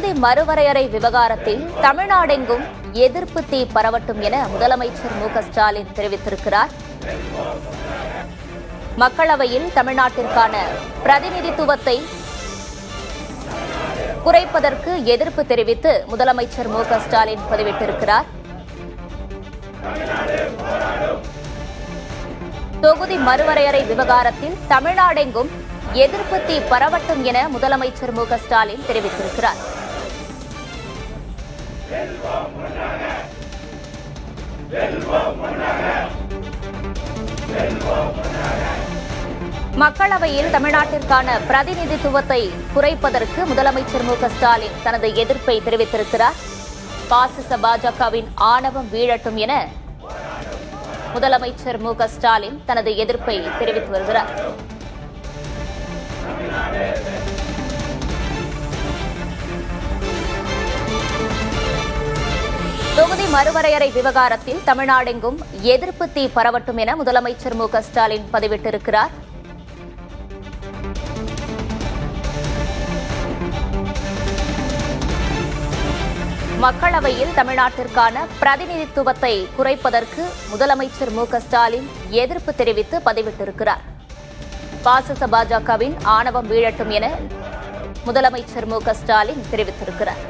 தொகுதி மறுவரையறை விவகாரத்தில் தமிழ்நாடெங்கும் எதிர்ப்பு தீ பரவட்டும் என முதலமைச்சர் மு.க.ஸ்டாலின் தெரிவித்திருக்கிறார். மக்களவையில் தமிழ்நாட்டிற்கான பிரதிநிதித்துவத்தை குறைப்பதற்கு எதிர்ப்பு தெரிவித்து முதலமைச்சர் மு.க.ஸ்டாலின் பதிவிட்டிருக்கிறார். தொகுதி மறுவரையறை விவகாரத்தில் தமிழ்நாடெங்கும் எதிர்ப்பு தீ பரவட்டும் என முதலமைச்சர் மு.க.ஸ்டாலின் தெரிவித்திருக்கிறார். மக்களவையில் தமிழ்நாட்டிற்கான பிரதிநிதித்துவத்தை குறைப்பதற்கு முதலமைச்சர் மு.க.ஸ்டாலின் தனது எதிர்ப்பை தெரிவித்திருக்கிறார். பாசிச பாஜகவின் ஆணவம் வீழட்டும் என முதலமைச்சர் மு.க.ஸ்டாலின் தனது எதிர்ப்பை தெரிவித்து வருகிறார். தொகுதி மறுவரையறை விவகாரத்தில் தமிழ்நாடெங்கும் எதிர்ப்பு தீ பரவட்டும் என முதலமைச்சர் மு.க.ஸ்டாலின் பதிவிட்டிருக்கிறார். மக்களவையில் தமிழ்நாட்டிற்கான பிரதிநிதித்துவத்தை குறைப்பதற்கு முதலமைச்சர் மு.க.ஸ்டாலின் எதிர்ப்பு தெரிவித்து பதிவிட்டிருக்கிறார். பாசிச பாஜகவின் ஆணவம் வீழட்டும் என முதலமைச்சர் மு.க.ஸ்டாலின் தெரிவித்திருக்கிறார்.